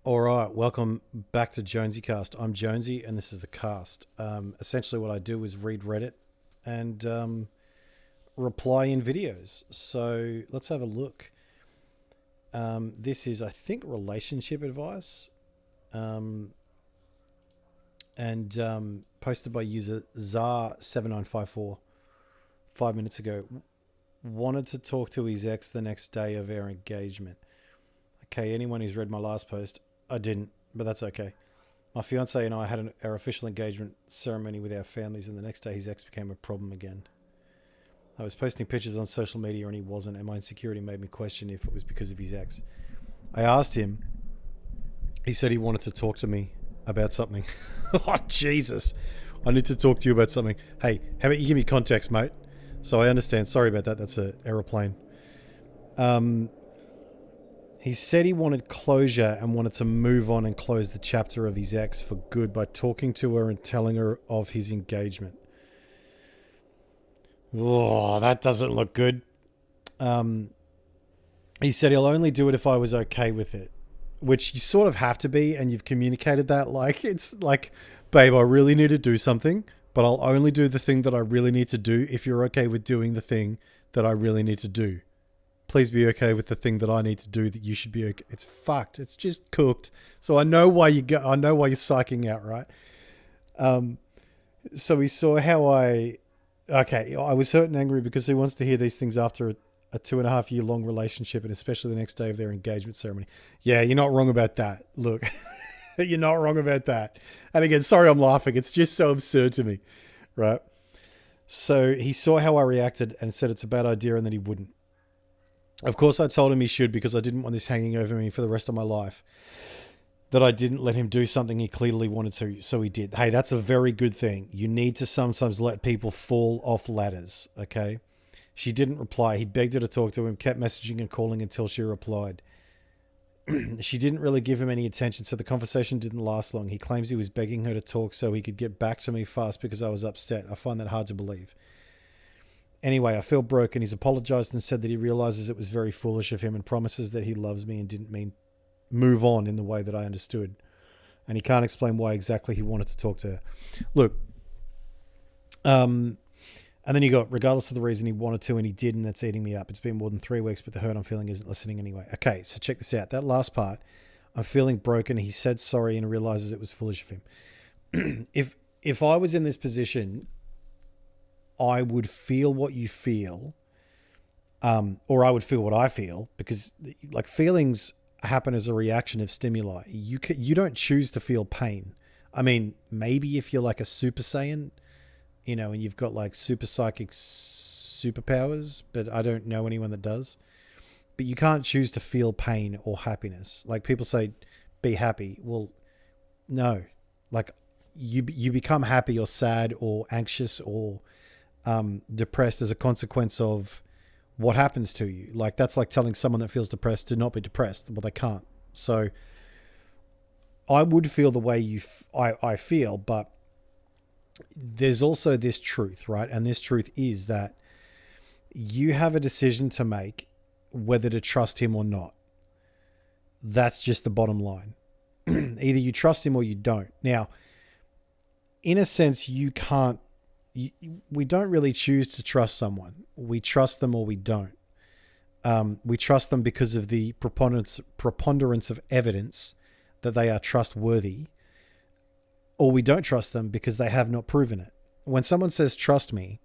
All right, welcome back to Jonesycast. I'm Jonesy, and this is the cast. Essentially, what I do is read Reddit and reply in videos. So let's have a look. This is, I think, relationship advice, um, and posted by user Zar7954 5 minutes ago. Wanted to talk to his ex the next day of our engagement. Okay, anyone who's read my last post, I didn't, but that's okay. My fiance and I had our official engagement ceremony with our families, and the next day his ex became a problem again. I was posting pictures on social media and he wasn't, and my insecurity made me question if it was because of his ex. I asked him. He said he wanted to talk to me about something. Oh, Jesus. I need to talk to you about something. Hey, how about you give me context, mate? So I understand. Sorry about that. That's an aeroplane. Um, He said he wanted closure and wanted to move on and close the chapter of his ex for good by talking to her and telling her of his engagement. Oh, that doesn't look good. Um, he said he'll only do it if I was okay with it, which you sort of have to be, and you've communicated that. Like, it's like, babe, I really need to do something, but I'll only do the thing that I really need to do if you're okay with doing the thing that I really need to do. Please be okay with the thing that I need to do that you should be okay. It's fucked. It's just cooked. So I know why I know why you're psyching out, right? Um, so he saw how I was hurt and angry because he wants to hear these things after a 2.5 year long relationship, and especially the next day of their engagement ceremony. Yeah, you're not wrong about that. Look, you're not wrong about that. And again, sorry, I'm laughing. It's just so absurd to me, right? So he saw how I reacted and said it's a bad idea and that he wouldn't. Of course, I told him he should because I didn't want this hanging over me for the rest of my life. That I didn't let him do something he clearly wanted to, so he did. Hey, that's a very good thing. You need to sometimes let people fall off ladders, okay? She didn't reply. He begged her to talk to him, kept messaging and calling until she replied. She didn't really give him any attention, so the conversation didn't last long. He claims he was begging her to talk so he could get back to me fast because I was upset. I find that hard to believe. Anyway, I feel broken. He's apologized and said that he realizes it was very foolish of him and promises that he loves me and didn't mean move on in the way that I understood. And he can't explain why exactly he wanted to talk to her. Look, and then you got, regardless of the reason he wanted to and he did, and that's eating me up. It's been more than 3 weeks, but the hurt I'm feeling isn't listening anyway. Okay, so check this out. That last part, I'm feeling broken. He said sorry and realizes it was foolish of him. If I was in this position, I would feel what you feel, or I would feel what I feel, because like feelings happen as a reaction of stimuli. You don't choose to feel pain. I mean, maybe if you're like a super saiyan, and you've got like super psychic superpowers, but I don't know anyone that does. But you can't choose to feel pain or happiness. Like people say, be happy. Well, no, like you become happy or sad or anxious or depressed as a consequence of what happens to you. Like that's like telling someone that feels depressed to not be depressed. Well, they can't. So I would feel the way I feel, but there's also this truth, right? And this truth is that you have a decision to make whether to trust him or not. That's just the bottom line. Either you trust him or you don't. Now, in a sense, we don't really choose to trust someone. We trust them or we don't. We trust them because of the preponderance of evidence that they are trustworthy, or we don't trust them because they have not proven it. When someone says trust me,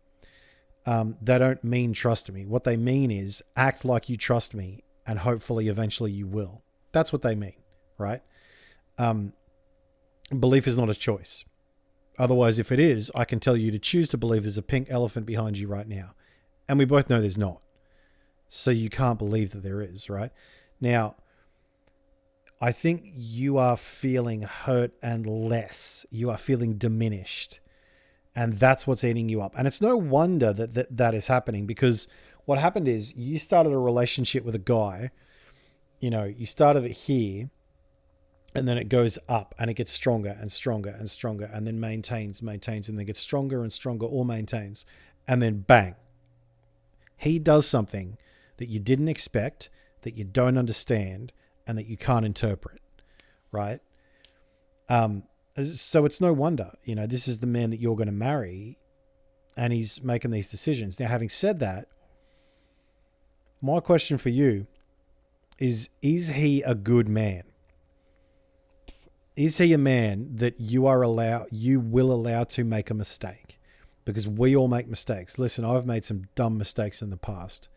they don't mean trust me. What they mean is act like you trust me and hopefully eventually you will. That's what they mean, right? Belief is not a choice. Otherwise, if it is, I can tell you to choose to believe there's a pink elephant behind you right now. And we both know there's not. So you can't believe that there is, right? Now, I think you are feeling hurt and less. You are feeling diminished. And that's what's eating you up. And it's no wonder that is happening, because what happened is you started a relationship with a guy. You started it here, and then it goes up and it gets stronger and stronger and stronger, and then maintains, and then gets stronger and stronger, or maintains. And then bang, he does something that you didn't expect, that you don't understand, and that you can't interpret, right? So it's no wonder, this is the man that you're going to marry, and he's making these decisions. Now, having said that, my question for you is he a good man? Is he a man that you will allow to make a mistake? Because we all make mistakes. Listen, I've made some dumb mistakes in the past.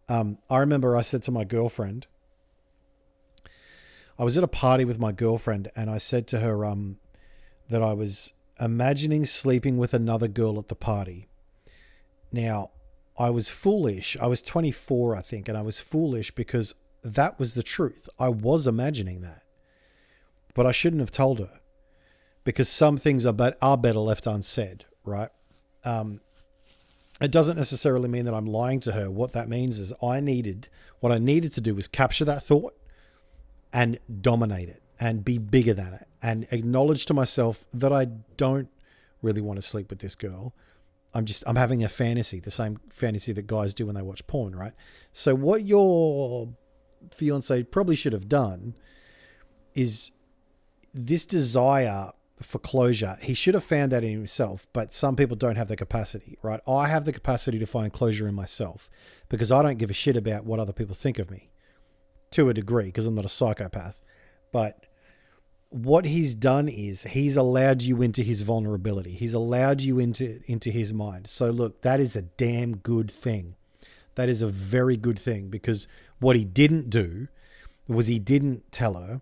I remember I said to my girlfriend, I was at a party with my girlfriend, and I said to her that I was imagining sleeping with another girl at the party. Now, I was foolish. I was 24, I think, and I was foolish because that was the truth. I was imagining that. But I shouldn't have told her, because some things are better left unsaid, right? It doesn't necessarily mean that I'm lying to her. What that means is what I needed to do was capture that thought and dominate it and be bigger than it and acknowledge to myself that I don't really want to sleep with this girl. I'm having a fantasy, the same fantasy that guys do when they watch porn, right? So what your fiance probably should have done is this desire for closure. He should have found that in himself, but some people don't have the capacity, right? I have the capacity to find closure in myself because I don't give a shit about what other people think of me, to a degree, because I'm not a psychopath. But what he's done is he's allowed you into his vulnerability. He's allowed you into his mind. So look, that is a damn good thing. That is a very good thing, because what he didn't do was he didn't tell her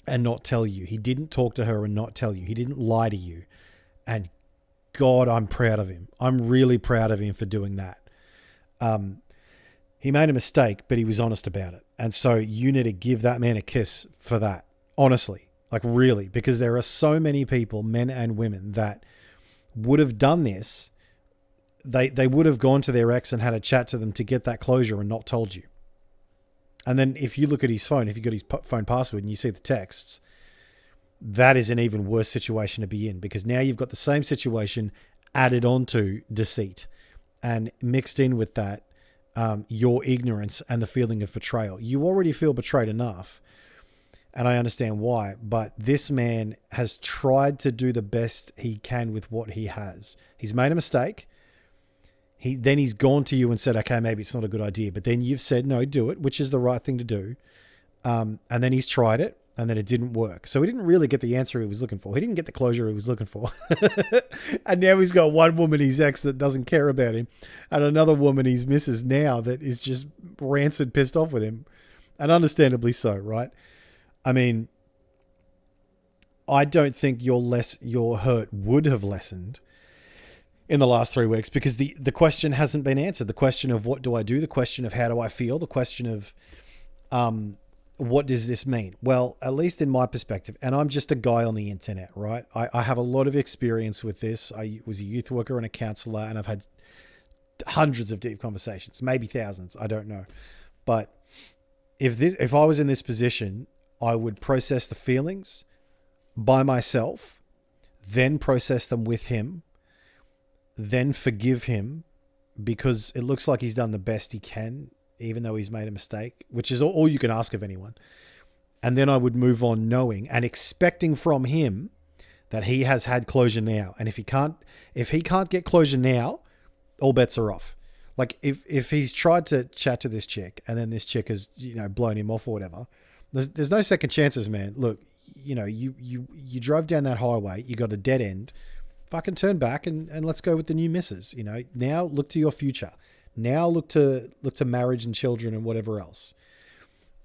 and not tell you. He didn't talk to her and not tell you. He didn't lie to you. And God, I'm proud of him. I'm really proud of him for doing that. He made a mistake, but he was honest about it. And so you need to give that man a kiss for that. Honestly, like really, because there are so many people, men and women, that would have done this. They would have gone to their ex and had a chat to them to get that closure and not told you. And then if you look at his phone, if you got his phone password and you see the texts, that is an even worse situation to be in, because now you've got the same situation added on to deceit, and mixed in with that, your ignorance and the feeling of betrayal. You already feel betrayed enough, and I understand why, but this man has tried to do the best he can with what he has. He's made a mistake. Then he's gone to you and said, okay, maybe it's not a good idea. But then you've said, no, do it, which is the right thing to do. And then he's tried it, and then it didn't work. So he didn't really get the answer he was looking for. He didn't get the closure he was looking for. And now he's got one woman, his ex, that doesn't care about him, and another woman, his missus now, that is just rancid pissed off with him. And understandably so, right? I mean, I don't think your hurt would have lessened in the last 3 weeks, because the question hasn't been answered. The question of what do I do? The question of how do I feel? The question of what does this mean? Well, at least in my perspective, and I'm just a guy on the internet, right? I have a lot of experience with this. I was a youth worker and a counselor, and I've had hundreds of deep conversations, maybe thousands, I don't know. But if I was in this position, I would process the feelings by myself, then process them with him, then forgive him, because it looks like he's done the best he can, even though he's made a mistake, which is all you can ask of anyone. And then I would move on knowing and expecting from him that he has had closure now. And if he can't get closure now, all bets are off. Like if he's tried to chat to this chick and then this chick has, blown him off or whatever, there's no second chances, man. Look, you drove down that highway, you got a dead end. Fucking turn back and let's go with the new missus. Now look to your future. Now look to marriage and children and whatever else.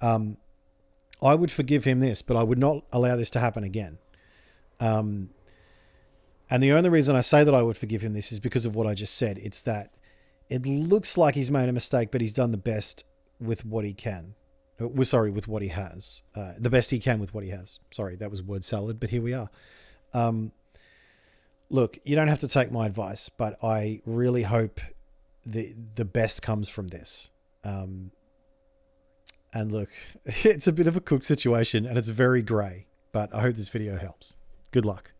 I would forgive him this, but I would not allow this to happen again. And the only reason I say that I would forgive him this is because of what I just said. It's that it looks like he's made a mistake, but he's done the best with what he can. With what he has. The best he can with what he has. Sorry, that was word salad, but here we are. Look, you don't have to take my advice, but I really hope the best comes from this. And look, it's a bit of a cooked situation and it's very grey, but I hope this video helps. Good luck.